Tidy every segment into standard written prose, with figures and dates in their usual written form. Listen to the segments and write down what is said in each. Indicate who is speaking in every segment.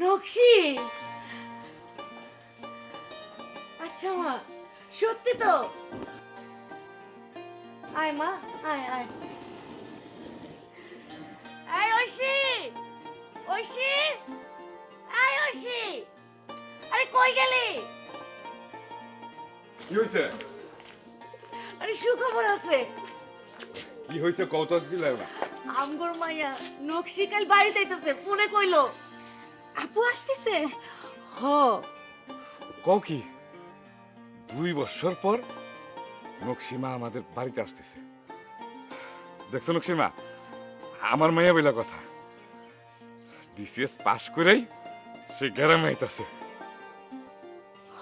Speaker 1: নকশি, আচ্ছা মা, সত্যি তো? আয় মা, আয় আয়। আয় ঐশী, ঐশী, আয় ঐশী। আরে কই গেলি?
Speaker 2: কি হয়েছে?
Speaker 1: আরে সুখবর আছে।
Speaker 2: কি হয়েছে কত দিলে না?
Speaker 1: আমগর মাইয়া নকশি কাল বাড়িতে আইতাছে, ফোনে কইলো আপু আসতেছে। হ।
Speaker 2: কও কি 2 বছর পর নকশিমা আমাদের বাড়িতে আসতেছে? দেখছো নকশিমা, আমার মাইয়া বইলা কথা, বিসিএস পাশ করেই সে গ্রামে আইতাছে।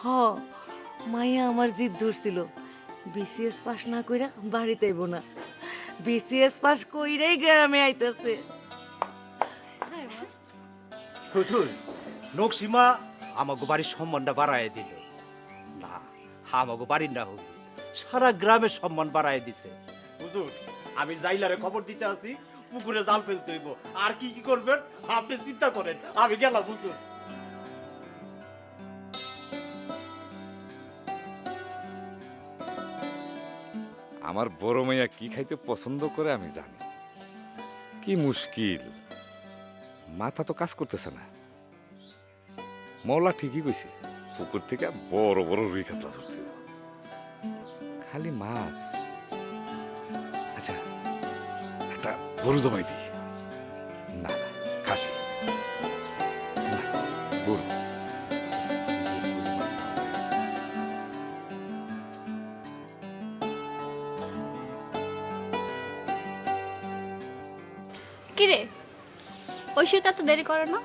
Speaker 1: হ, মাইয়া আমার জিদ ধরছিল বিসিএস পাস না কইরা বাড়িতে আইব না, বিসিএস পাস কইরাই গ্রামে আইতাছে।
Speaker 3: হুজুর, নকশিমা আমাগো বাড়ির সম্মানটা বাড়ায় দিল। না, আমাগো বাড়ির না হুজুর, সারা গ্রামের সম্মান বাড়ায় দিছে। হুজুর, আমি জাইলারে খবর দিতে আসি, পুকুরে জাল ফেলতে হইব। আর কি কি করবেন আপনি চিন্তা করেন, আমি গেলাম হুজুর।
Speaker 2: আমার বড় মাইয়া কি খাইতে পছন্দ করে আমি জানি। কি মুশকিল, মাথা তো কাজ করতেছে না। মওলা ঠিকই কইছে, পুকুর থেকে বড় বড় রুই কাতলা ধরতে হইব। খালি মাছ। আচ্ছা, একটা গরু জমাই দিই। না না, খাসি না, গরু।
Speaker 4: কিরে, ঐশীতা তো দেরি করে না,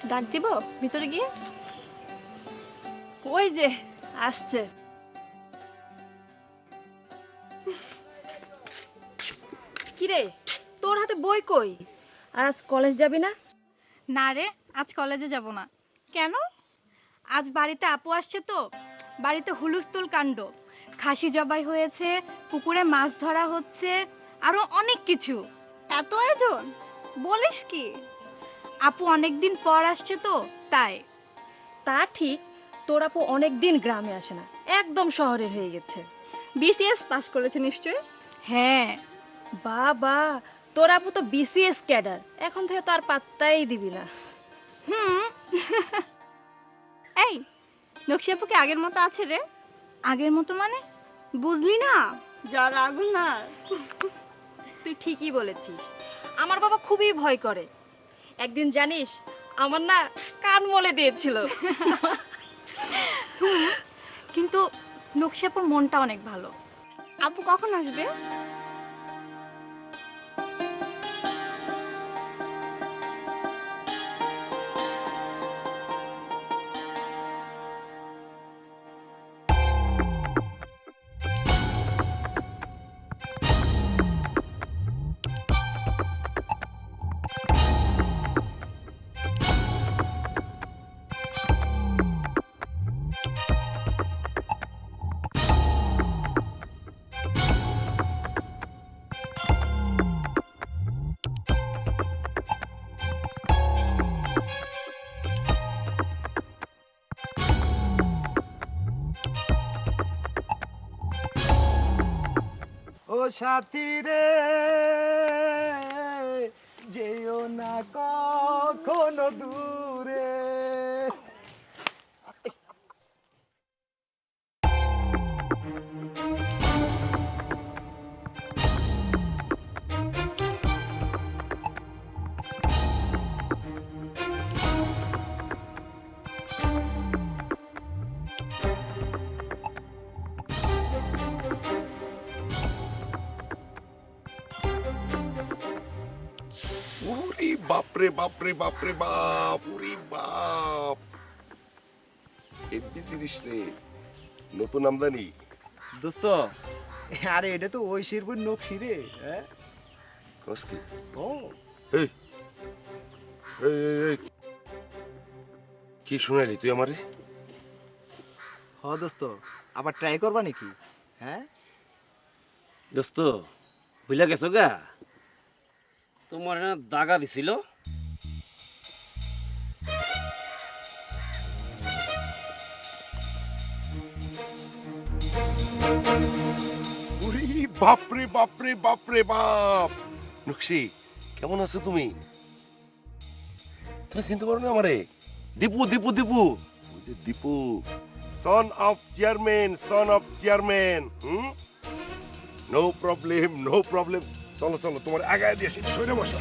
Speaker 4: ডাক দিব ভিতরে গিয়ে? ওই যে আসছে। কিরে, তোর হাতে বই কই? আর আজ কলেজ যাবি না?
Speaker 5: না রে, আজ কলেজে যাব না। কেন? আজ বাড়িতে আপু আসছে তো, বাড়িতে হুলুস্থুল কাণ্ড। খাসি জবাই হয়েছে, পুকুরে মাছ ধরা হচ্ছে, আরো অনেক কিছু।
Speaker 4: এত আয়োজন? বলিস কি?
Speaker 5: আপু অনেকদিন পর আসছে তো, তাই।
Speaker 4: তা ঠিক, তোর আপু অনেক দিন গ্রামে আসে না, একদম শহরের হয়ে গেছে। বিসিএস পাস করেছে নিশ্চয়ই?
Speaker 5: হ্যাঁ।
Speaker 4: বাবা, তোর আপু তো বিসিএস ক্যাডার, এখন থেকে তো আর পাত্তাই দিবি না।
Speaker 5: এই, নকশি আপু কি আগের মতো আছে রে? আগের মতো মানে? বুঝলি না?
Speaker 4: যার আগুন না। তুই ঠিকই বলেছিস, আমার বাবা খুবই ভয় করে। একদিন জানিস, আমার না কান মলে দিয়েছিল।
Speaker 5: কিন্তু নকশি আপুর মনটা অনেক ভালো। আপু কখন আসবে?
Speaker 3: ও সাথী রে, যেও না কখনো দূরে।
Speaker 6: উরি বাপরে বাপরে বাপরে বাপ, উরি বাপ, হেব্বি জিনিস রে, নতুন আমদানি।
Speaker 3: দোস্ত, আরে এটা তো ঐশীর বোন নকশি রে। হ্যাঁ,
Speaker 6: কস কি?
Speaker 3: ও
Speaker 6: এই এই এই, এই, কি শুনাইলি তুই আমারে?
Speaker 3: হ দোস্ত, আবার ট্রাই করবা নাকি? হ্যাঁ
Speaker 7: দোস্ত, বুঝলা গেছো গা, তোমার না দাগা দিছিল।
Speaker 6: উরি বাপরে বাপরে বাপরে বাপ। নকশি, কেমন আছো তুমি? তুমি চিনতে পারো না আমারে? দীপু দীপু দীপু, ওই যে Dipu, son of chairman. No problem no problem. চলো চলো, তোমার আগায় দিয়ে আসি, সইরে বসো।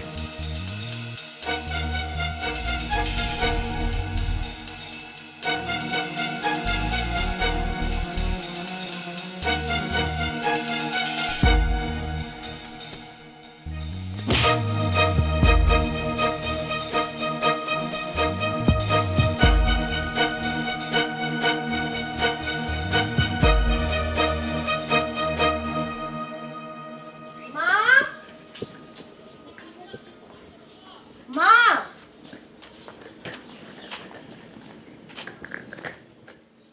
Speaker 4: মা, মা,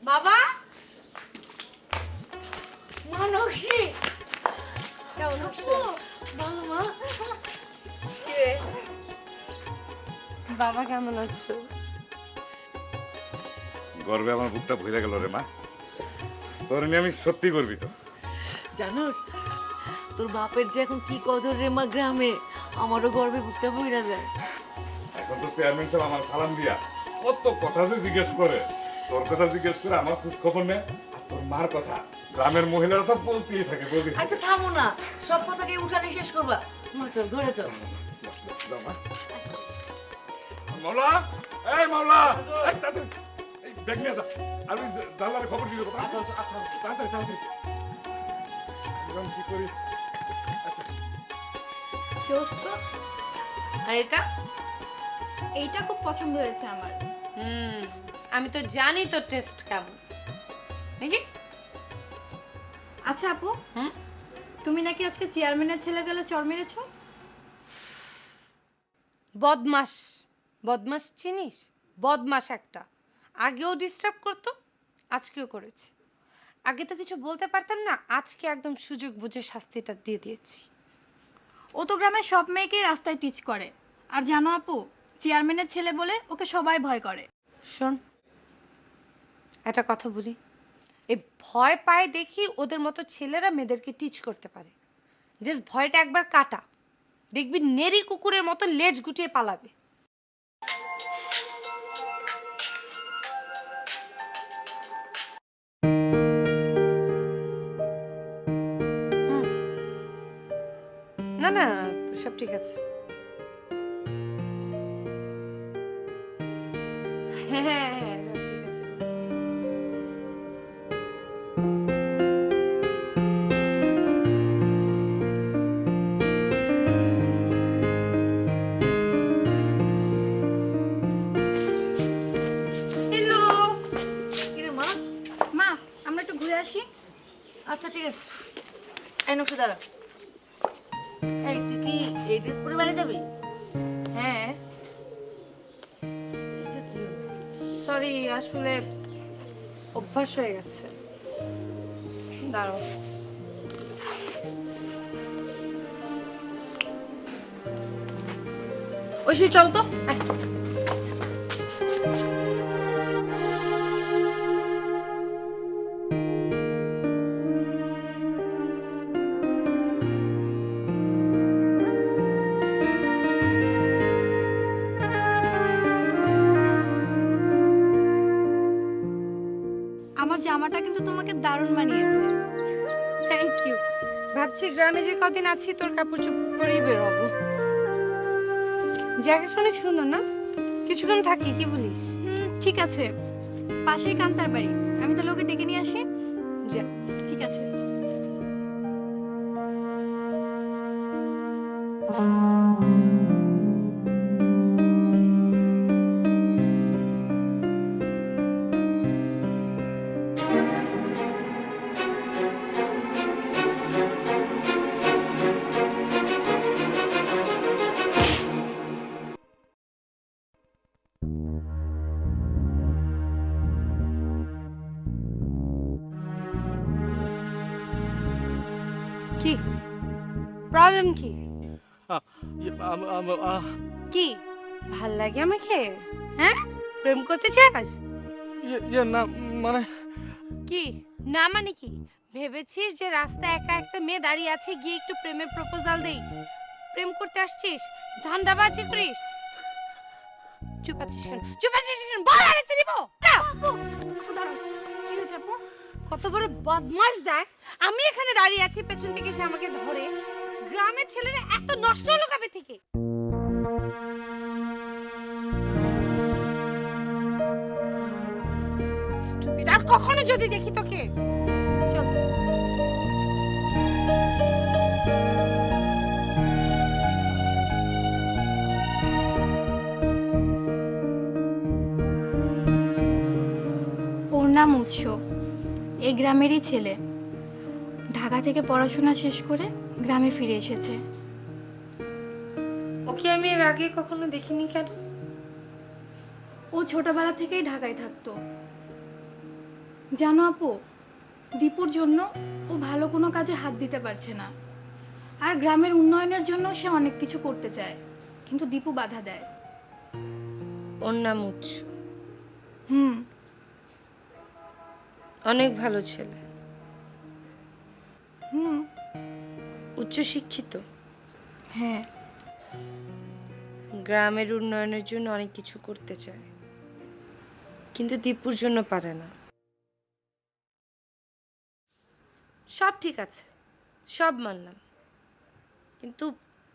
Speaker 4: বাবা,
Speaker 1: মা নকশি,
Speaker 4: কেমন আছো?
Speaker 1: ভালো মা।
Speaker 4: বাবা কেমন আছো?
Speaker 2: গর্বে আমার বুকটা ভরে গেল রে মা। তোর নিয়ে আমি সত্যি গর্বিত।
Speaker 1: জানোস তোর বাপের যে এখন কি কদর রে মা গ্রামে, আমারও গর্বে বুকটা বইরা যায়।
Speaker 2: এখন তো চেয়ারম্যান সাহেব আমার সালাম দিয়া কত কথা যে জিজ্ঞেস করে, তোর কথা জিজ্ঞেস করে, আমার খোঁজ খবর নেয়, আর তোর মার কথা গ্রামের মহিলারা তো বলতেই থাকে বলতেই থাকে।
Speaker 1: আচ্ছা থামো না, সব কথাকে উঠানে শেষ করবা। মা চল ঘরে চল।
Speaker 2: মাওলা, এই মাওলা, এই তাড়াতাড়ি, এই ব্যাগ নিয়ে যা, আমি জানলার খবর দিয়ে দেবো। তাড়াতাড়ি তাড়াতাড়ি। এখন কি করি? আচ্ছা
Speaker 5: দোস্ত,
Speaker 4: আর এটা?
Speaker 5: এইটা খুব পছন্দ হয়েছে আমার।
Speaker 4: আমি তো জানি তোর টেস্ট কেমন। নাকি?
Speaker 5: আচ্ছা আপু,
Speaker 4: হুম?
Speaker 5: তুমি নাকি আজকে চেয়ারম্যানের ছেলে গেলে চর মেরেছো?
Speaker 8: বদমাস, বদমাস চিনিস? বদমাস একটা। আগেও ডিস্টার্ব করতো, আজকেও করেছে। আগে তো কিছু বলতে পারতাম না, আজকে একদম সুযোগ বুঝে শাস্তিটা দিয়ে দিয়েছি।
Speaker 5: ও তো গ্রামের সব মেয়েকেই রাস্তায় টিচ করে। আর জানো আপু, চেয়ারম্যানের ছেলে বলে ওকে সবাই ভয় করে।
Speaker 8: শোন, একটা কথা বলি, এই ভয় পায় দেখি ওদের মতো ছেলেরা মেয়েদেরকে টিচ করতে পারে। জাস্ট ভয়টা একবার কাটা, দেখবি নেরি কুকুরের মতো লেজ গুটিয়ে পালাবে। হুম। না না, সব ঠিক আছে। হ্যাঁ হ্যাঁ হ্যাঁ, সব ঠিক আছে। হ্যালো।
Speaker 1: কিরে মা?
Speaker 5: মা, আমরা একটু ঘুরে আসি।
Speaker 1: আচ্ছা ঠিক আছে। এই নকশি দাঁড়া। এই তুই কি এই ড্রেস পরে বাড়ি যাবি?
Speaker 8: হ্যাঁ,
Speaker 1: এটা কি হলো?
Speaker 8: সরি, আসলে অভ্যাস হয়ে গেছে। দাঁড়াও। ঐশী চল তো। আয়।
Speaker 5: আমার জামাটা কিন্তু তোমাকে দারুণ মানিয়েছে।
Speaker 8: Thank you. ভাবছি গ্রামে যে কদিন আছি তোর কাপড় চোপড় পরেই বের হবো। জায়গাটা অনেক সুন্দর না? কিছুক্ষণ থাকি, কি বলিস?
Speaker 5: ঠিক আছে, পাশেই কান্তার বাড়ি। আমি তো লোকে ডেকে নিয়ে আসি।
Speaker 8: যা।
Speaker 5: ঠিক আছে।
Speaker 8: কি প্রবলেম? কি কি ভাল লাগে আমাকে? হ্যাঁ, প্রেম করতে চাস?
Speaker 3: না মানে
Speaker 8: কি না মানে কি? ভেবেছিস যে রাস্তায় একা একটা মেয়ে দাঁড়িয়ে আছে, গিয়ে একটু প্রেমের প্রপোজাল দেই? প্রেম করতে আসছিস? ধান্দাবাজি করিস? চুপ আছিস কেন? চুপ আছিস কেন? বল আরেকটা দিব।
Speaker 5: আপু দাঁড়াও, কি হয়েছে আপু?
Speaker 8: কত বড় বদমাশ দেখ! আমি এখানে দাঁড়িয়ে আছি, পেছন থেকে সে আমাকে ধরে। গ্রামের ছেলেরা এত নষ্ট হলো কবে থেকে? Stupid! আর কখনো যদি দেখি তোকে, চল।
Speaker 5: ওর নাম উৎস, এই গ্রামেরই ছেলে। ঢাকা থেকে পড়াশোনা শেষ করে গ্রামে ফিরে এসেছে।
Speaker 8: ওকে আমি এর আগে কখনো দেখিনি কেন?
Speaker 5: ও ছোটবেলা থেকেই ঢাকায় থাকতো। জানো আপু, দীপুর জন্য ও ভালো কোনো কাজে হাত দিতে পারছে না। আর গ্রামের উন্নয়নের জন্য সে অনেক কিছু করতে চায়, কিন্তু দীপু বাধা দেয়।
Speaker 8: ওর নাম উৎস,
Speaker 5: হুম।
Speaker 8: অনেক ভালো ছেলে,
Speaker 5: হুম।
Speaker 8: উচ্চ শিক্ষিত,
Speaker 5: হ্যাঁ।
Speaker 8: গ্রামের উন্নয়নের জন্য অনেক কিছু করতে চায়, কিন্তু দীপুর জন্য পারে না। সব ঠিক আছে, সব মানলাম, কিন্তু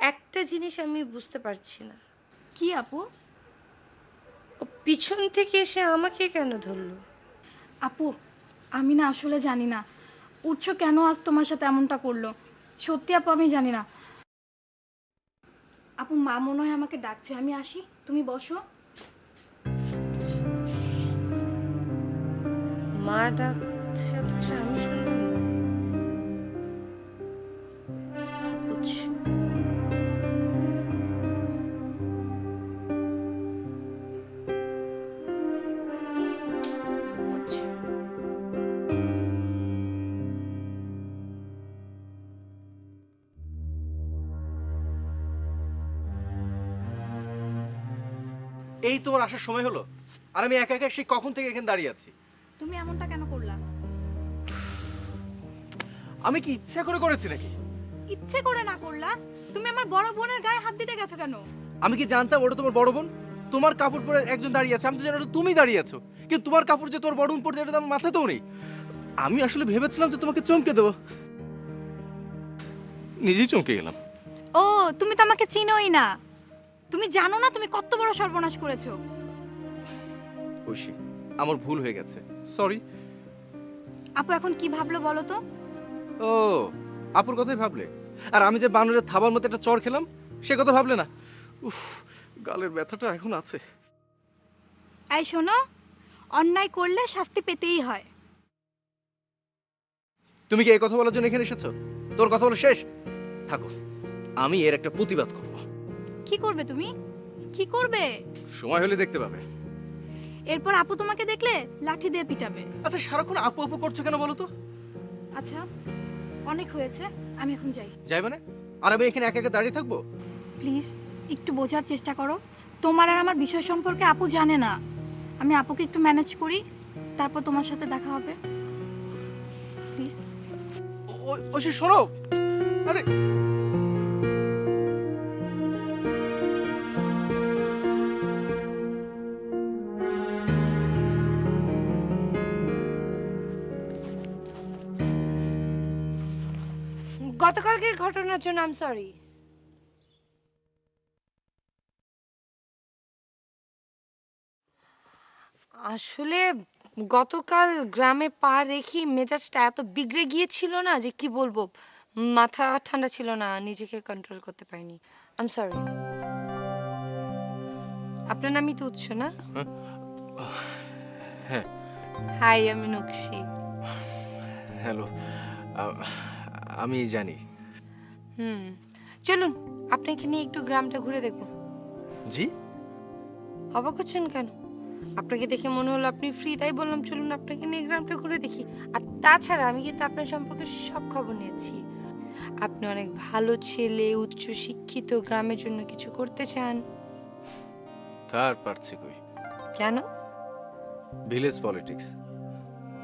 Speaker 8: একটা জিনিস আমি বুঝতে পারছি না।
Speaker 5: কি আপু?
Speaker 8: ও পিছন থেকে এসে আমাকে কেন ধরলো?
Speaker 5: আপু আমি না আসলে জানি না উৎস কেন আজ তোমার সাথে এমনটা করলো। সত্যি আপু আমি জানি না। আপু মা মনে হয় আমাকে ডাকছে, আমি আসি, তুমি বসো।
Speaker 8: মা ডাকছে অথচ আমি শুনলাম না। উৎস, উৎস।
Speaker 3: এই তোমার আসার সময় হলো, আর আমি একা একা সেই কখন থেকে এখানে দাঁড়িয়ে আছি।
Speaker 5: তুমি এমনটা কেন করলা?
Speaker 3: আমি কি ইচ্ছা করে করেছি নাকি?
Speaker 5: ইচ্ছে করে না করলা, তুমি আমার বড় বোনের গায়ে হাত দিতে গেছো কেন?
Speaker 3: আমি কি জানতাম ওটা তোমার বড় বোন? তোমার কাপড় পরে একজন দাঁড়িয়ে আছে, আমি তো জানি ওটা তুমি দাঁড়িয়ে আছো, কিন্তু তোমার কাপড় যে তোর বড় বোন পরতে, এটা তো আমার মাথাতেও নেই। আমি আসলে ভেবেছিলাম যে তোমাকে চমকে দেবো, নিজেই চমকে গেলাম।
Speaker 5: ও তুমি তো আমাকে চিনোই না। তুমি জানো না তুমি কত বড় সর্বনাশ করেছো।
Speaker 3: ঐশী, আমার ভুল হয়ে গেছে, সরি।
Speaker 5: আপু এখন কি ভাবলো বলো তো?
Speaker 3: ও, আপুর কথাই ভাবলে? আর আমি যে বানরের থাবার মতো একটা চড় খেলাম, সে কথা ভাবলে না? উফ, গালের ব্যথাটা এখন আছে।
Speaker 5: এই শোনো, অন্যায় করলে শাস্তি পেতেই হয়।
Speaker 3: তুমি কি এই কথা বলার জন্য এখানে এসেছো? তোর কথা বলা শেষ? থাকো, আমি এর একটা প্রতিবাদ করব।
Speaker 5: কি করবে তুমি? কি করবে?
Speaker 3: সময় হলে দেখতে পাবে।
Speaker 5: এরপর আপু তোমাকে দেখলে লাঠি দিয়ে পিটাবে।
Speaker 3: আচ্ছা, সারাক্ষণ আপু আপু করছো কেন বলো তো?
Speaker 5: আচ্ছা অনেক হয়েছে, আমি এখন যাই।
Speaker 3: যাই মানে? আর আমি এখানে একা একা দাঁড়িয়ে থাকবো?
Speaker 5: প্লিজ একটু বোঝার চেষ্টা করো। তোমার আর আমার বিষয় সম্পর্কে আপু জানে না। আমি আপুকে একটু ম্যানেজ করি, তারপর তোমার সাথে দেখা হবে। প্লিজ।
Speaker 3: ঐশী শোনো, আরে
Speaker 8: গতকালকের ঘটনার জন্য আই এম সরি। আসলে গতকাল গ্রামে পা রেখে মেজাজটা এত বিগড়ে গিয়েছিল না যে কি বলবো, মাথা ঠান্ডা ছিল না, নিজেকে কন্ট্রোল করতে পারিনি। I am sorry. আপনার নামই তো উৎস না?
Speaker 3: হ্যাঁ।
Speaker 8: হাই, আমি নকশি।
Speaker 3: হ্যালো, আমি জানি।
Speaker 8: চলুন আপনাকে নিয়ে একটু গ্রামটা ঘুরে দেখবো।
Speaker 3: জি?
Speaker 8: অবাক হচ্ছেন কেন? আপনাকে দেখে মনে হলো আপনি ফ্রি, তাই বললাম চলুন আপনাকে নিয়ে গ্রামটা ঘুরে দেখি। আর তাছাড়া আমি কিন্তু আপনার সম্পর্কে সব খবর নিয়েছি। আপনি অনেক ভালো ছেলে, উচ্চ শিক্ষিত, গ্রামের জন্য কিছু করতে চান।
Speaker 3: তার পারছি কই?
Speaker 8: কেন?
Speaker 3: Village politics.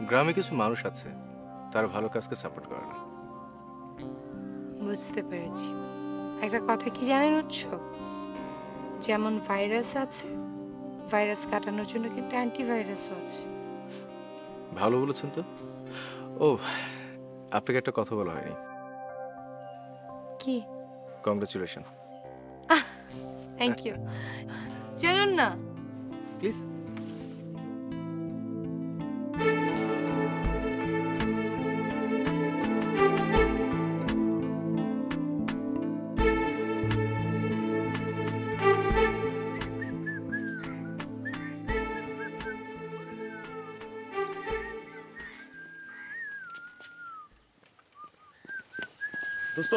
Speaker 3: গ্রামে কিছু মানুষ আছে
Speaker 9: তার ভালো কাজকে সাপোর্ট করে না।
Speaker 8: বুঝতে পেরেছি। একটা কথা কি জানেন উৎস, যেমন ভাইরাস আছে, ভাইরাস কাটানোর জন্য কিন্তু অ্যান্টিভাইরাসও আছে।
Speaker 9: ভালো বলেছেন তো। ও, আপনাকে একটা কথা বলা হয়নি।
Speaker 8: কি?
Speaker 9: কংগ্রেচুলেশন।
Speaker 8: Thank you. চলুন না।
Speaker 9: প্লিজ।
Speaker 3: দোস্ত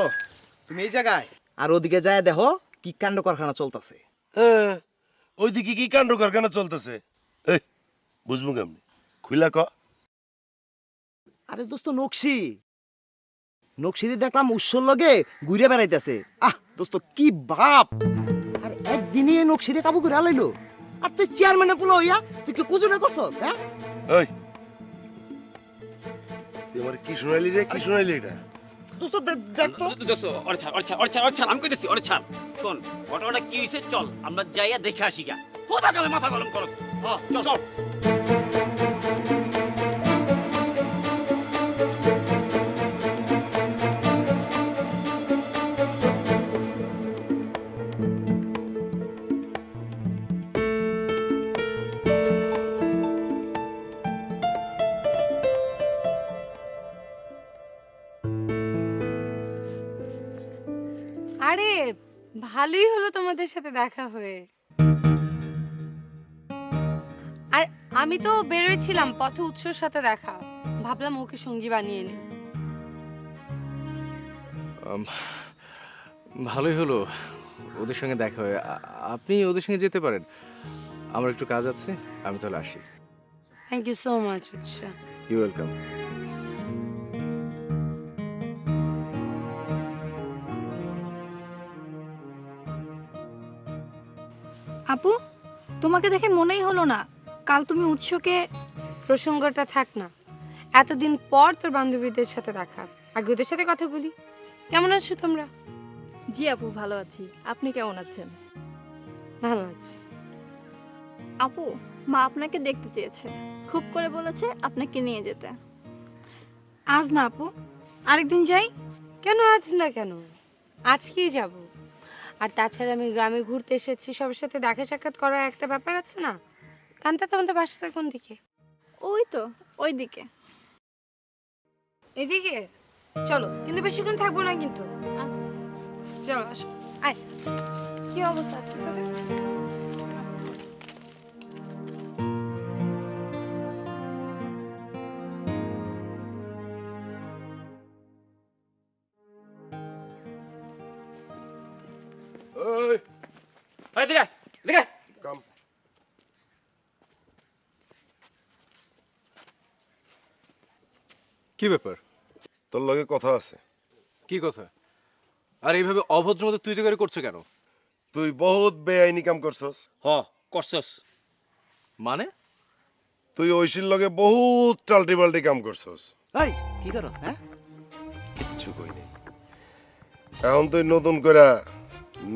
Speaker 3: তুমি এই জায়গায় আর ওদিকে যায় দেখো কি কাণ্ড কারখানা চলতেছে।
Speaker 6: হ্যাঁ ওইদিকে কি কাণ্ড কারখানা চলতেছে? এই বুঝবো কেমনি, খুইলা ক।
Speaker 3: আরে দোস্ত নকশিরে দেখলাম উৎসর লগে ঘুরে বেড়াইতেছে। দোস্ত কি বাপ! আর একদিনে নকশিরে কাবু করে আলাইলো। আর তুই চেয়ারম্যানে পোলা হইয়া তুই কি কুজুনা করছস? হ্যাঁ
Speaker 6: এই তুই আমার কি শুনাইলি রে, কি শুনাইলি এটা?
Speaker 3: দোস্ত দেখ তো।
Speaker 7: আমি কইতেছি ওরে ছাড়। শোন, ঘটনাটা কি হইছে চল আমরা যাইয়া দেখে আসি গা। হোদা কালে মাথা গরম করস। চল চল।
Speaker 8: আরে ভালোই হলো তোমাদের সাথে দেখা হয়ে। আর আমি তো বেরোয়ছিলাম, পথে উৎসর সাথে দেখা, ভাবলাম ওকে সঙ্গী বানিয়ে নি।
Speaker 9: ভালোই হলো ওদের সঙ্গে দেখা হয়ে। আপনি ওদের সঙ্গে যেতে পারেন, আমার একটু কাজ আছে, আমি তাহলে আসি।
Speaker 8: Thank you so much Utsa.
Speaker 9: You welcome.
Speaker 5: আপু, তোমাকে দেখে মনেই হলো না কাল তুমি উৎসকে।
Speaker 8: প্রসঙ্গটা থাক না, এতদিন পর তোর বান্ধবীদের সাথে দেখা, আগে ওদের সাথে কথা বলি। কেমন আছো তোমরা?
Speaker 4: জি আপু, ভালো আছি। আপনি কেমন আছেন?
Speaker 8: ভালো আছি।
Speaker 10: আপু, মা আপনাকে দেখতে চেয়েছে, খুব করে বলেছে আপনাকে নিয়ে যেতে।
Speaker 5: আজ না আপু, আরেকদিন যাই।
Speaker 8: কেন আজ না, কেন আজকেই যাব। আর তাছাড়া আমি গ্রামে ঘুরতে এসেছি, সবার সাথে দেখা সাক্ষাৎ করার একটা ব্যাপার আছে না। কান্তা, তোমাদের বাসাটা কোন দিকে?
Speaker 10: ওই তো ওইদিকে।
Speaker 8: এদিকে চলো, কিন্তু বেশিক্ষণ থাকবো না কিন্তু।
Speaker 10: আচ্ছা
Speaker 8: চলো আসো। আয়, কি অবস্থা আছে তোদের?
Speaker 6: এই
Speaker 7: এই দিকে দিকে।
Speaker 6: কাম।
Speaker 9: কি ব্যাপার?
Speaker 6: তোর লগে কথা আছে।
Speaker 9: কি কথা? আর এইভাবে অভদ্র মতো তুই করে করছো কেন?
Speaker 6: তুই বহুত বেআইনি কাম করছস।
Speaker 7: করছস
Speaker 9: মানে?
Speaker 6: তুই ঐশীর লগে বহুত টাল্টি বাল্টি কাম করছস।
Speaker 3: এই কি করস? হ্যাঁ
Speaker 6: কিচ্ছু কই নেই। এখন তুই নতুন করে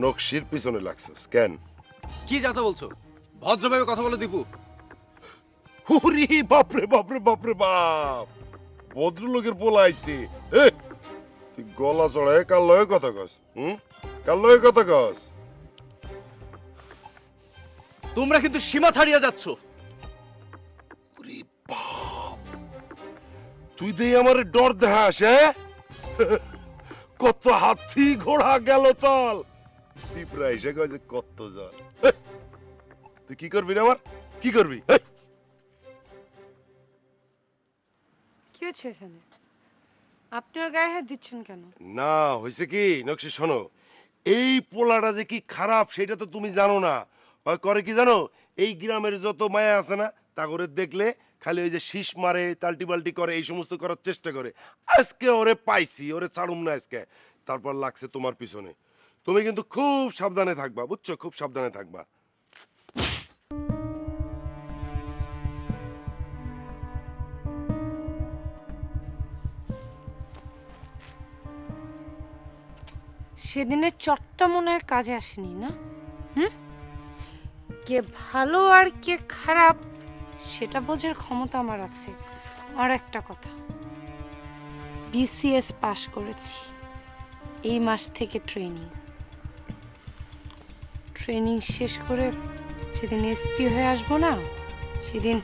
Speaker 6: নকশির পিছনে লাগছস কেন?
Speaker 9: কি যাতা বলছো? ভদ্রভাবে কথা বলে দীপু।
Speaker 6: হুরি বাপরে বাপরে বাপরে বাপ, ভদ্রলোকের পোলা আইছে। তুই গলা চড়ায় কার লয়ে কথা কস? কার লয়ে কথা কস?
Speaker 9: তোমরা কিন্তু সীমা ছাড়িয়ে যাচ্ছ।
Speaker 6: ওরে বাপ, তুই দেই আমারে ডর দেখাস? কত হাতি ঘোড়া গেল তাল, পিঁপড়া এসে কয় যে কত জল। তুই কি করবি রে আমার, কি করবি?
Speaker 8: কি হচ্ছে এখানে? আপনি ওর গায়ে হাত দিচ্ছেন কেন?
Speaker 6: না হয়েছে কি নকশি, শোনো, এই পোলাটা যে কি খারাপ সেটা তো তুমি জানো না। ওই করে কি জানো, এই গ্রামের যত মায়া আছে না তা করে দেখলে খালি ওই যে শীষ মারে, তাল্টি বাল্টি করে, এই সমস্ত করার চেষ্টা করে। আজকে ওরে পাইছি, ওরে ছাড়ুম না আজকে। তারপর লাগছে তোমার পিছনে। তুমি কিন্তু খুব সাবধানে থাকবা, বুঝছো? খুব সাবধানে থাকবা।
Speaker 8: সেদিনের চটটা মনে হয় কাজে আসেনি না? হুম? কে ভালো আর কে খারাপ সেটা বোঝার ক্ষমতা আমার আছে। আর একটা কথা, বিসিএস পাশ করেছি, এই মাস থেকে ট্রেনিং শেষ করে যেদিন এসপি হয়ে আসবো না, সেদিন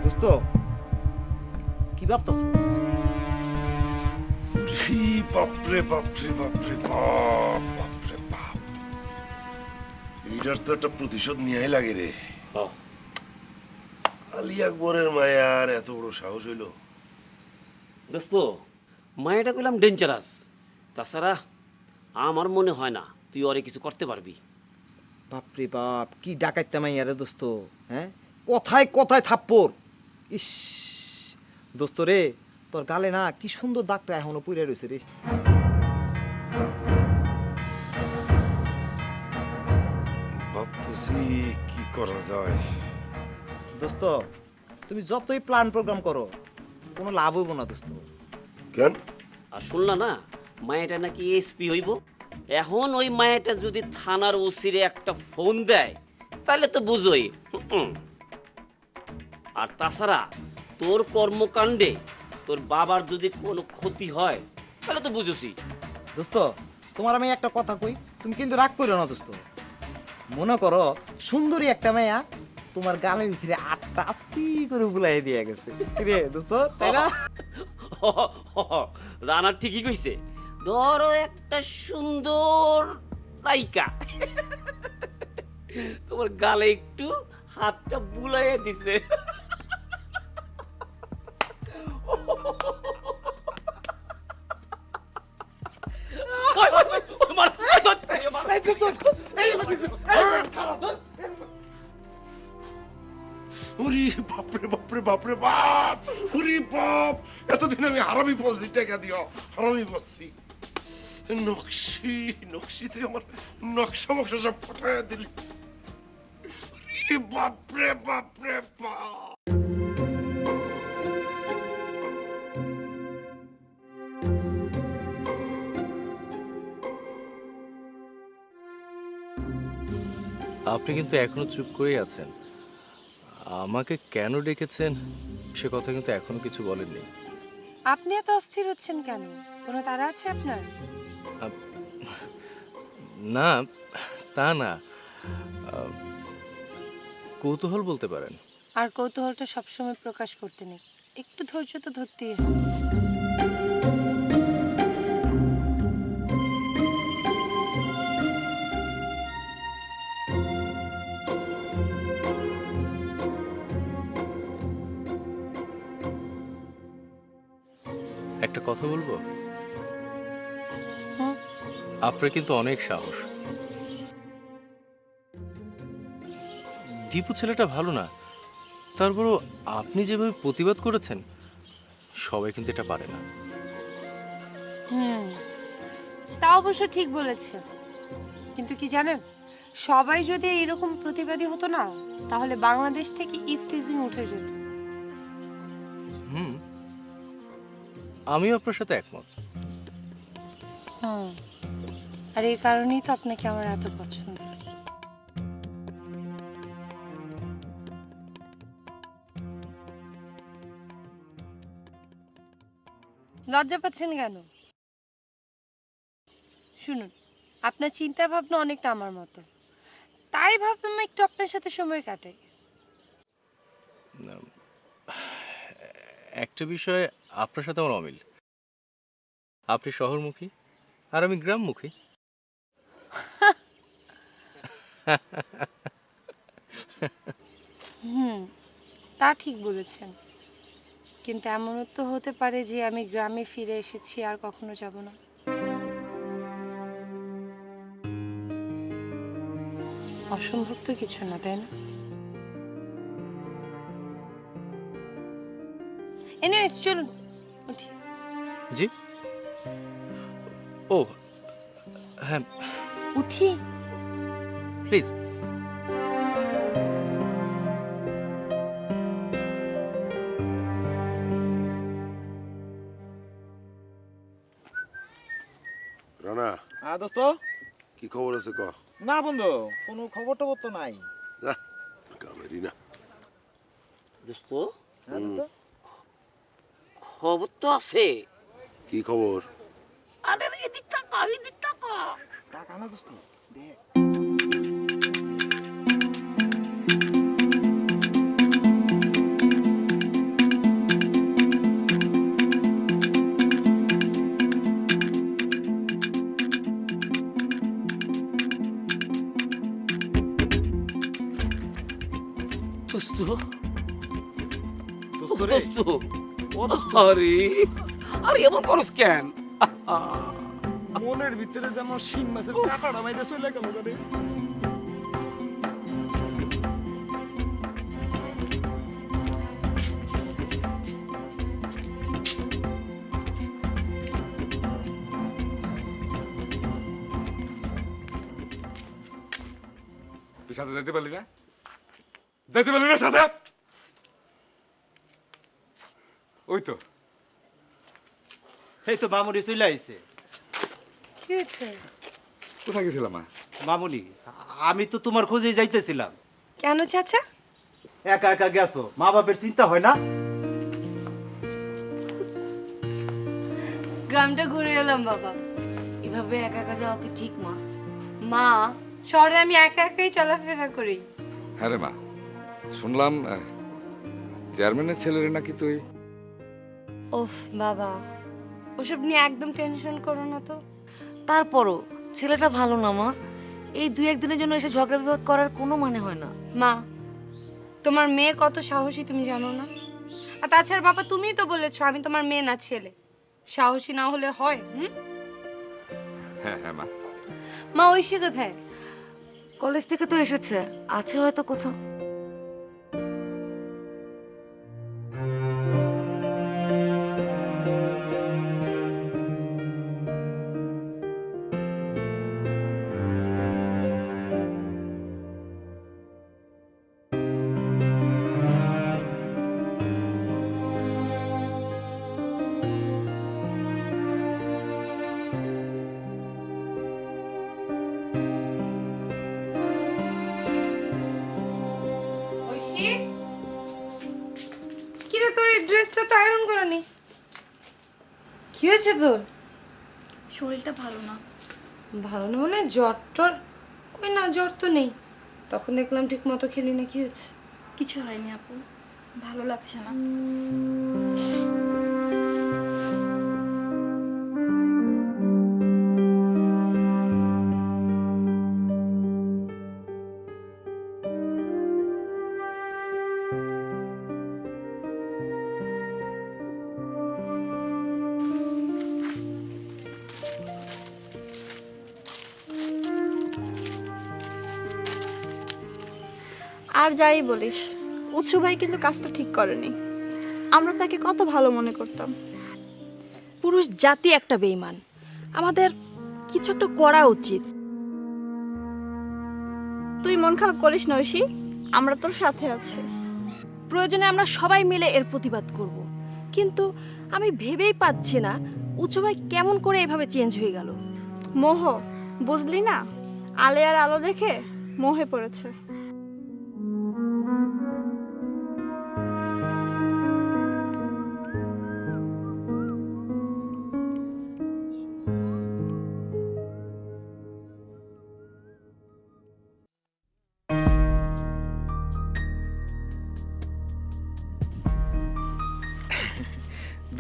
Speaker 3: দোস্ত কি ভাবতাছস?
Speaker 6: বাপরে বাপরে বাপরে বাপ, বাপরে বাপ, এইটার তো একটা প্রতিশোধ নিয়ে লাগে রে। আলী আকবরের মায়ার এত বড় সাহস হইল?
Speaker 7: দোস্ত মায়াটা কইলাম ডেঞ্জারাস, তাছাড়া আমার মনে হয় না তুই ওরে কিছু করতে পারবি।
Speaker 3: বাপরে বাপ, কি ডাকাইতে মাইয়ারে দোস্ত, হ্যাঁ? কথায় কথায় থাপ্পড়। ইস দোস্ত রে, তোর গালে না কি সুন্দর দাগটা এখনো পুড়ে রয়েছে রে।
Speaker 6: ভাবতেছি কি করা যায়।
Speaker 3: দোস্ত তুমি যতই প্ল্যান প্রোগ্রাম করো কোনো লাভ হইব না দোস্ত।
Speaker 6: কেন?
Speaker 7: আর শুনলা না মায়াটা নাকি এসপি হইব? এখন ওই মায়াটা যদি থানার ওসিরে একটা ফোন দেয় তাহলে তো বুঝোই। আর তাছাড়া তোর কর্মকাণ্ডে তোর বাবার যদি কোনো ক্ষতি হয় তাহলে তো বুঝোসি।
Speaker 3: দোস্ত তোমার আমি একটা কথা কই, তুমি কিন্তু রাগ করো না দোস্ত। মনে করো সুন্দরী একটা মেয়া তোমার গালের ভিতরে আটটা আস্তি করে বুলাই দিয়ে গেছে রে দোস্ত, তাই না?
Speaker 7: রানা ঠিকই কইছে। ধরো একটা সুন্দর নায়িকা তোমার গালে একটু হাতটা বুলাইয়া দিছে,
Speaker 6: ওরে বাপরে বাপরে বাপরে বাপ, ওরে বাপ, এতদিন আমি হারামি বলছি, টাকা দিও হারামি বলছি। নকশি নকশিতে আমার নকশা বকশা সব ফটাইয়া দিলি। ওরে বাপরে বাপরে বাপ।
Speaker 9: আপনি কিন্তু এখনো চুপ করেই আছেন। আমাকে কেন ডেকেছেন সে কথা কিন্তু এখনো কিছু বলেননি।
Speaker 8: আপনি এত অস্থির হচ্ছেন কেন? কোনো তাড়া আছে আপনার?
Speaker 9: না তা না, কৌতূহল বলতে পারেন।
Speaker 8: আর কৌতূহলটা সবসময় প্রকাশ করতে নেই, একটু ধৈর্য তো ধরতেই হবে।
Speaker 9: একটা কথা বলবো?
Speaker 8: হুম।
Speaker 9: আপনার কিন্তু অনেক সাহস। দীপু ছেলেটা ভালো না, তারপরও আপনি যেভাবে প্রতিবাদ করেছেন সবাই কিন্তু এটা পারে না।
Speaker 8: হুম, তা অবশ্য ঠিক বলেছেন, কিন্তু কি জানেন, সবাই যদি এরকম প্রতিবাদী হতো না তাহলে বাংলাদেশ থেকে ইফটিজিং উঠে যেত।
Speaker 9: হুম, আমিও আপনার সাথে একমত।
Speaker 8: হুম, আর এই কারণেই তো আপনাকে আমার এত পছন্দ। লজ্জা পাচ্ছেন কেন? শুনুন, আপনার চিন্তা ভাবনা অনেকটা আমার মতো, তাই ভাবলাম একটু আপনার সাথে সময় কাটাই।
Speaker 9: একটা বিষয়ে আপনার সাথে আমার অমিল। আপনি শহরমুখী আর আমি গ্রামমুখী।
Speaker 8: হুম, তা ঠিক বলেছেন, কিন্তু এমনও তো হতে পারে যে আমি গ্রামে ফিরে এসেছি আর কখনো যাব না। অসম্ভব তো কিছু না, তাই না? এনিওয়েজ চলুন উঠি।
Speaker 9: জি ও হ্যাঁ
Speaker 8: উঠি।
Speaker 9: প্লিজ।
Speaker 6: রানা
Speaker 3: হ্যাঁ দোস্ত।
Speaker 6: কি খবর আছে ক?
Speaker 3: না বন্ধু, কোনো খবর টবর তো নাই।
Speaker 6: যা, কামেরই না।
Speaker 7: দোস্ত
Speaker 3: হ্যাঁ দোস্ত।
Speaker 7: খবর তো আছে।
Speaker 6: কি খবর?
Speaker 7: আরে এদিক টাকা
Speaker 3: টাকা না দোস্ত, দেখ।
Speaker 7: দোস্ত
Speaker 3: দোস্ত রে,
Speaker 7: দোস্ত
Speaker 3: ও দোস্ত,
Speaker 7: আরে আরে এমন করস কেন?
Speaker 3: মনের ভিতরে যেমন শিং মাছের কাঁটাটা বাইরে চলে গেল রে।
Speaker 2: তুই সাথে যেতে পারলি না? যেতে পারলি না সাথে? ওই তো
Speaker 3: এই তো মামুনি চলে আইছে।
Speaker 8: কি হয়েছে?
Speaker 2: কোথায় গেছিলাম মা?
Speaker 3: মামুনি, আমি তো তোমার খোঁজেই যাইতেছিলাম।
Speaker 8: কেন চাচা?
Speaker 3: একা একা গেছো, মা বাপের চিন্তা হয় না?
Speaker 8: গ্রামটা ঘুরে এলাম বাবা।
Speaker 1: এভাবে একা একা যাওয়া কি ঠিক মা?
Speaker 8: মা, শহরে আমি একা একাই চলাফেরা করি।
Speaker 2: হ্যাঁ রে মা, শুনলাম চেয়ারম্যানের ছেলের নাকি তুই।
Speaker 8: ওফ বাবা, ওসব নিয়ে একদম টেনশন করো না তো।
Speaker 1: তারপরও ছেলেটা ভালো না মা। এই 2-1 দিনের জন্য এসে ঝগড়া বিবাদ করার কোনো মানে হয় না।
Speaker 8: মা, তোমার মেয়ে কত সাহসী তুমি জানো না? আর তাছাড়া বাবা, তুমিই তো বলেছো আমি তোমার মেয়ে না ছেলে। সাহসী না হলে হয়?
Speaker 2: হ্যাঁ হ্যাঁ মা।
Speaker 8: মা ঐশী কোথায়?
Speaker 1: কলেজ থেকে তো এসেছে, আছে হয়তো কোথাও।
Speaker 8: ঐশী, কিরে তোর এই ড্রেসটা তো আয়রন করনি? কি হয়েছে তোর?
Speaker 5: শরীরটা ভালো না।
Speaker 8: ভালো না মানে জ্বর টর? কই না, জ্বর তো নেই। তখন দেখলাম ঠিক মতো খেলি না, কি হয়েছে?
Speaker 5: কিছু হয়নি আপু, ভালো লাগছে না। আর যাই বলিস, উৎসু ভাই কিন্তু কাজটা ঠিক করেনি। আমরা তাকে কত ভালো মনে করতাম।
Speaker 4: পুরুষ জাতি একটা বেঈমান। আমাদের কিছু একটা করা উচিত।
Speaker 5: তুই মন খারাপ করিস না ঐশী, আমরা তোর সাথে আছি।
Speaker 4: প্রয়োজনে আমরা সবাই মিলে এর প্রতিবাদ করব। কিন্তু আমি ভেবেই পাচ্ছি না উৎসু ভাই কেমন করে এভাবে চেঞ্জ হয়ে গেল।
Speaker 5: মোহ, বুঝলি না? আলেয়ার আলো দেখে মোহে পড়েছে।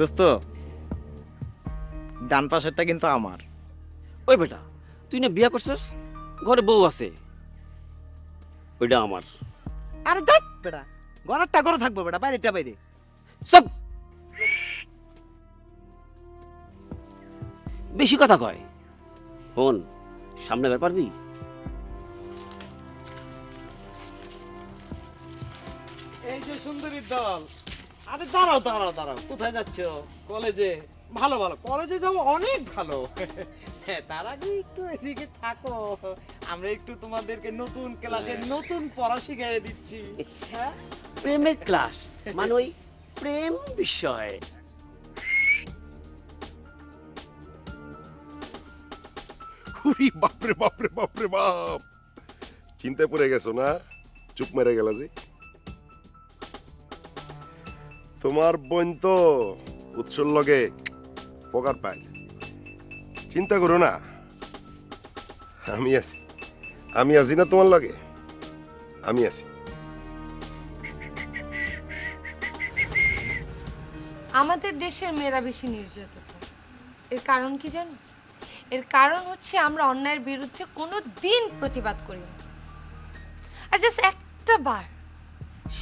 Speaker 3: দোস্ত, ডান পাশেরটা কিন্তু আমার।
Speaker 7: ওই বেটা, তুই না বিয়া করছিস, ঘরে বউ আছে, ওইটা আমার।
Speaker 11: আরে দেখ বেটা, ঘরটা ঘরে থাকবো বেটা, বাইরেটা বাইরে।
Speaker 7: সব বেশি কথা কয়। ফোন সামনে বের পারবি?
Speaker 3: এই যে সুন্দরীর দল,
Speaker 11: আরে দাঁড়াও দাঁড়াও দাঁড়াও, কোথায় যাচ্ছ? কলেজে? ভালো ভালো, কলেজে যাবো, অনেক ভালো। হ্যাঁ, তার আগে একটু এদিকে থাকো, আমরা একটু তোমাদেরকে নতুন ক্লাসে নতুন পড়া শিখিয়ে দিচ্ছি। হ্যাঁ,
Speaker 7: প্রেমের ক্লাস মানে ওই প্রেম বিষয়।
Speaker 6: উরি বাপরে বাপরে বাপরে বাপ, চিন্তায় পড়ে গেছো না? চুপ মেরে গেল যে। তোমার বোন তো উৎসর লগে পকার পায়, চিন্তা করো না, আমি আছি না তোমার লগে, আমি আছি।
Speaker 8: আমাদের দেশের মেয়েরা বেশি নির্যাতিত হয়। এর কারণ কি জানো? এর কারণ হচ্ছে আমরা অন্যায়ের বিরুদ্ধে কোনো দিন প্রতিবাদ করি না। আর জাস্ট একটা বার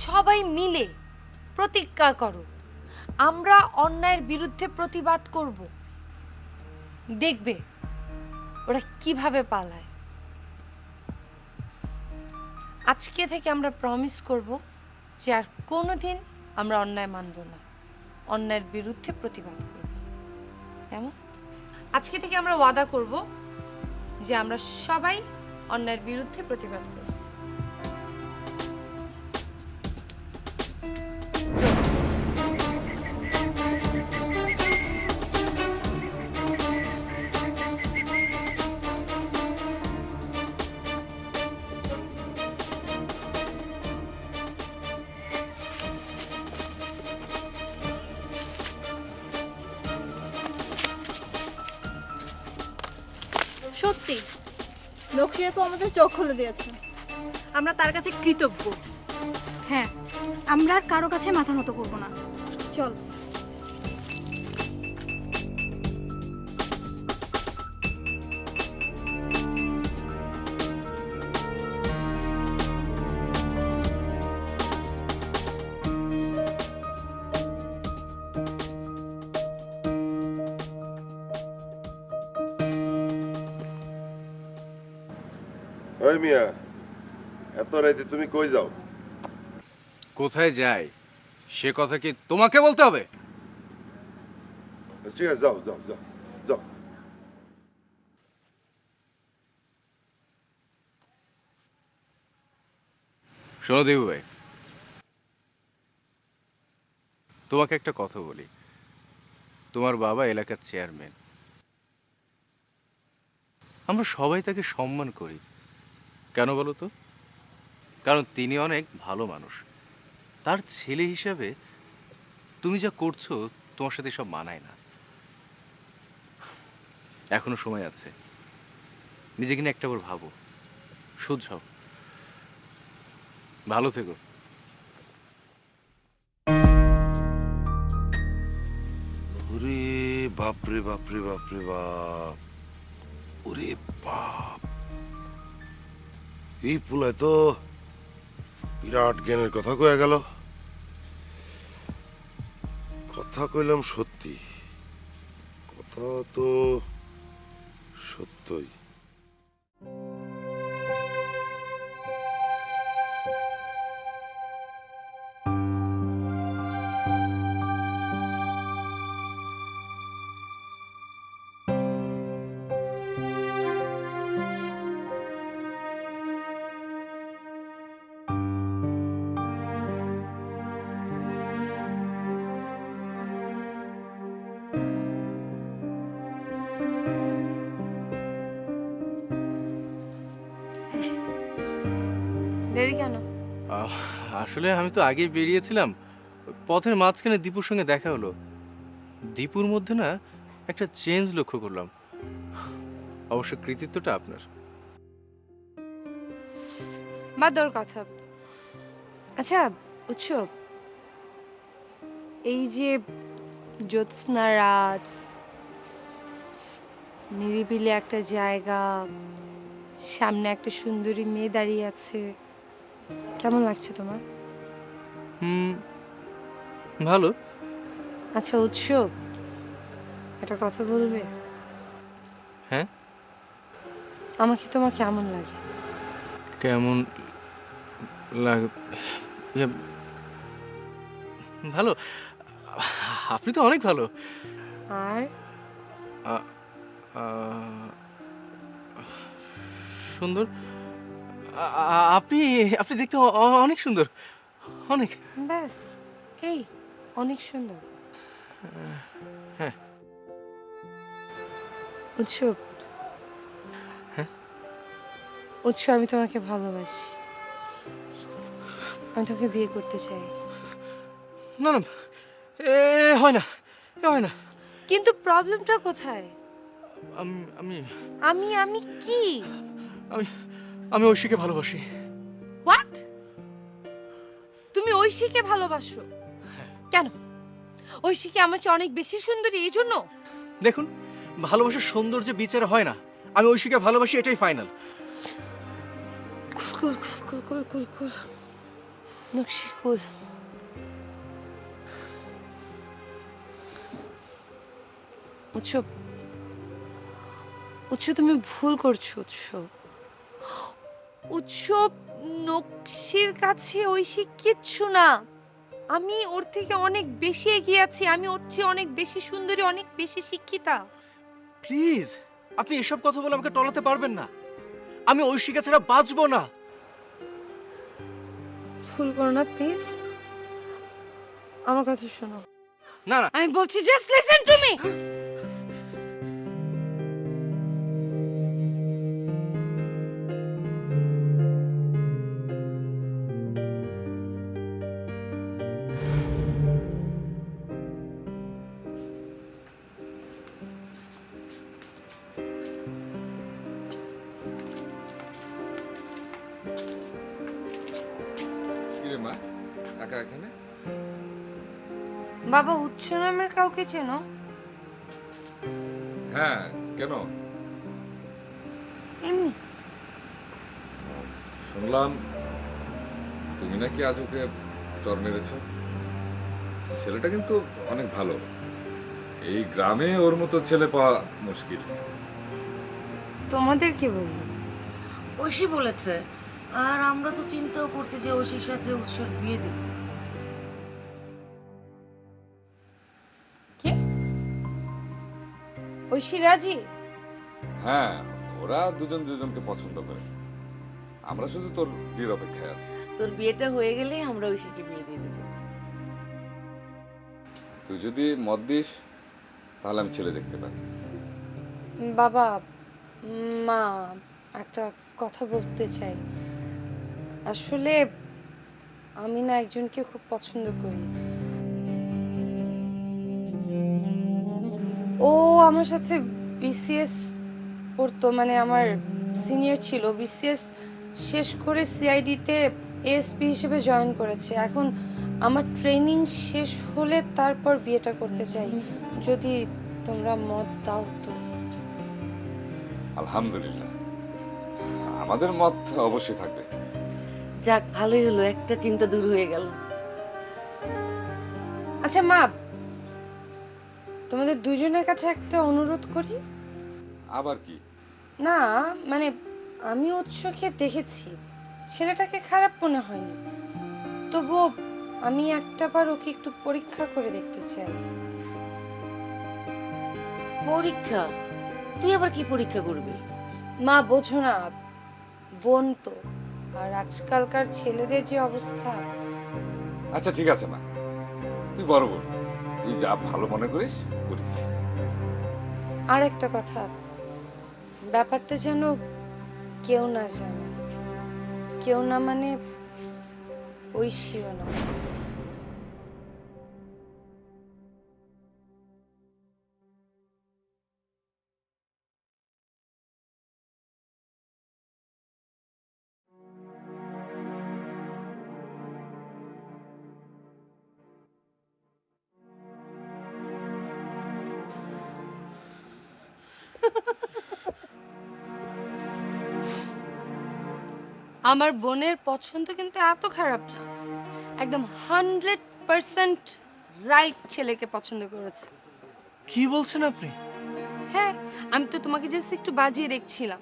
Speaker 8: সবাই মিলে প্রতিজ্ঞা করো, আমরা অন্যায়ের বিরুদ্ধে প্রতিবাদ করব। দেখবে ওরা কিভাবে পালায়। আজকে থেকে আমরা প্রমিস করব যে আর কোনোদিন আমরা অন্যায় মানব না, অন্যায়ের বিরুদ্ধে প্রতিবাদ করব। কেমন? আজকে থেকে আমরা ওয়াদা করব যে আমরা সবাই অন্যায়ের বিরুদ্ধে প্রতিবাদ করব।
Speaker 10: সত্যি লক্ষ্মী আপু আমাদের চোখ খুলে দিয়েছে।
Speaker 5: আমরা তার কাছে কৃতজ্ঞ। হ্যাঁ, আমরা আর কারো কাছে মাথা নত করবো না। চল।
Speaker 6: ওই মিয়া, এত রাইতে তুমি কই যাও?
Speaker 2: কোথায় যাই সে কথা কি তোমাকে বলতে হবে?
Speaker 6: ঠিক আছে, যাও যাও যাও যাও।
Speaker 2: শোনো দেবু ভাই, তোমাকে একটা কথা বলি। তোমার বাবা এলাকার চেয়ারম্যান, আমরা সবাই তাকে সম্মান করি। কেন বলো তো? কারণ তিনি অনেক ভালো মানুষ। তার ছেলে হিসাবে তুমি যা করছো তোমার সাথে সব মানায় না। এখনো সময় আছে, নিজেকে নিয়ে একটাবার ভাবো, শুধরাও, ভালো থেকো।
Speaker 6: ওরে বাপরে বাপরে বাপরে বাপ, ওরে বাপ, এই পুলায় তো বিরাট জ্ঞানের কথা কয়ে গেল। কথা কইলাম সত্যি, কথা তো সত্যই।
Speaker 8: দেরি কেন?
Speaker 9: আসলে আমি তো আগেই বেরিয়েছিলাম, পথের মাঝখানে দীপুর সঙ্গে দেখা হলো। দীপুর মধ্যে না একটা চেঞ্জ লক্ষ্য করলাম। অবশ্য কৃতিত্বটা আপনার।
Speaker 8: বাদ ওর কথা। আচ্ছা উৎসব, এই যে জ্যোৎস্না রাত, নিরিবিলি একটা জায়গা, সামনে একটা সুন্দরী মেয়ে দাঁড়িয়ে আছে, কেমন লাগছে তোমার?
Speaker 9: ভালো।
Speaker 8: আচ্ছা উৎসব, একটা কথা বলবে?
Speaker 9: হ্যাঁ?
Speaker 8: আমাকে তোমার কেমন লাগে?
Speaker 9: কেমন লাগে? ভালো? আপনি তো অনেক ভালো।
Speaker 8: আর
Speaker 9: আ- আ- সুন্দর। আপনি আপনি দেখতে অনেক সুন্দর, অনেক।
Speaker 8: ব্যাস এই অনেক সুন্দর।
Speaker 9: হ্যাঁ।
Speaker 8: উৎসব,
Speaker 9: হ্যাঁ?
Speaker 8: উৎসব, আমি তোমাকে ভালোবাসি। আমি তোকে বিয়ে করতে চাই।
Speaker 9: না না, এ হয় না, এ হয় না।
Speaker 8: কিন্তু প্রবলেমটা কোথায়?
Speaker 9: আমি আমি
Speaker 8: আমি আমি কি?
Speaker 9: আমি আমি ঐশীকে ভালোবাসি।
Speaker 8: হোয়াট? তুমি ঐশীকে ভালোবাসো? কেন? ঐশী কি আমার চেয়ে অনেক বেশি সুন্দরী এই জন্য?
Speaker 9: দেখুন, ভালোবাসার সৌন্দর্য বিচার হয় না। আমি ঐশীকে ভালোবাসি, এটাই ফাইনাল।
Speaker 8: কুল কুল কুল কুল কুল কুল নকশি কুল। উৎসব, উৎসব, তুমি ভুল করছো। উৎসব, উৎসব, নকশির কাছে ঐশী কিচ্ছু না। আমি ওর থেকে অনেক বেশি এগিয়ে আছি। আমি ওর চেয়ে অনেক বেশি সুন্দরী, অনেক বেশি শিক্ষিতা।
Speaker 9: প্লিজ, আপনি এসব কথা বলে আমাকে টলাতে পারবেন না। আমি ঐশীকে ছাড়া বাঁচবো না।
Speaker 8: ভুল করো না প্লিজ, আমার কথা শোনো।
Speaker 9: না না,
Speaker 8: আমি বলছি জাস্ট লিসেন টু মি।
Speaker 2: কিরে মা, একা এখানে?
Speaker 8: বাবা, উৎস নামের কাউকে চেনো?
Speaker 2: হ্যাঁ, কেন?
Speaker 8: এমনি।
Speaker 2: শুনলাম তুমি নাকি আজ ওকে চর মেরেছ। ছেলেটা কিন্তু অনেক ভালো। এই গ্রামে ওর মতো ছেলে পাওয়া মুশকিল।
Speaker 8: তোমাদের কি বলবো?
Speaker 1: ঐশী বলেছে, আর আমরা তো চিন্তাও করছি যে ঐশীর সাথে উৎসব বিয়ে দিব।
Speaker 8: কে? ঐশী রাজি?
Speaker 2: হ্যাঁ, ওরা দুজন দুজনকে পছন্দ করে। আমরা শুধু তোর বিয়ের অপেক্ষায় আছি।
Speaker 1: তোর বিয়েটা হয়ে গেলে আমরা ঐশীকে বিয়ে দিয়ে দেবো।
Speaker 2: তুই যদি মত দিস তাহলে আমি ছেলে দেখতে পারি।
Speaker 8: বাবা, মা, একটা কথা বলতে চাই। আসলে আমি না একজনকে খুব পছন্দ করি। ও আমার সাথে বিসিএস পড়তো, মানে আমার সিনিয়র ছিল। বিসিএস শেষ করে সিআইডিতে এএসপি হিসেবে জয়েন করেছে। এখন আমার ট্রেনিং শেষ হলে তারপর বিয়েটা করতে চাই, যদি তোমরা মত দাও তো।
Speaker 2: আলহামদুলিল্লাহ, আমাদের মত অবশ্যই থাকবে।
Speaker 1: যাক, ভালোই হলো, একটা চিন্তা দূর হয়ে গেল।
Speaker 8: আচ্ছা মা, তোমাদের দুজনের কাছে একটা অনুরোধ করি।
Speaker 2: আবার কি?
Speaker 8: না মানে, আমি উৎসকে দেখেছি, ছেলেটাকে খারাপ মনে হয়নি। তবুও আমি একটাবার ওকে একটু পরীক্ষা করে দেখতে চাই।
Speaker 1: পরীক্ষা? তুই আবার কি পরীক্ষা করবি?
Speaker 8: মা বোঝো না, বোন তো, আর আজকালকার ছেলেদের যে অবস্থা।
Speaker 2: আচ্ছা ঠিক আছে মা, তুই বড় বোন, তুই যা ভালো মনে করিস করিস।
Speaker 8: আর একটা কথা, ব্যাপারটা যেন কেউ না জানে। কেউ না মানে ঐশীও না। আমার বোনের পছন্দ কিন্তু এত খারাপ না, একদম 100% রাইট ছেলেকে পছন্দ করেছে।
Speaker 9: কি বলছেন আপনি?
Speaker 8: হ্যাঁ, আমি তো তোমাকে জাস্ট একটু বাজিয়ে দেখছিলাম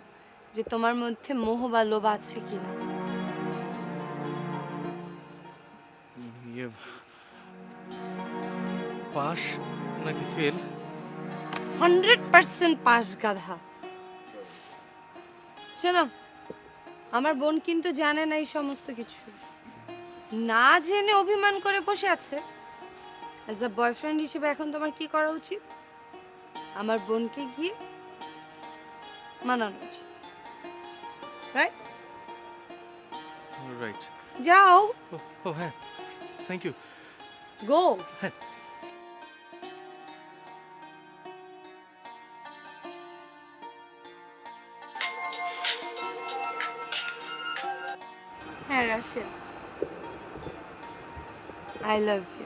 Speaker 8: যে তোমার মধ্যে মোহ বা লোভ আছে কিনা।
Speaker 9: ইয়ে, পাস নাকি ফেল?
Speaker 8: 100% পাস গাধা। শোনো, আমার বোন কিন্তু জানে না এই সমস্ত কিছু, না জেনে অভিমান করে বসে আছে। অ্যাজ আ বয়ফ্রেন্ড হিসেবে এখন তোমার কি করা উচিত? আমার বোনকে গিয়ে মানানো উচিত, রাইট?
Speaker 9: রাইট।
Speaker 8: যাও,
Speaker 9: ও হ্যাঁ, থ্যাংক ইউ।
Speaker 8: গো। হ্যাঁ রাশেদ, I love you.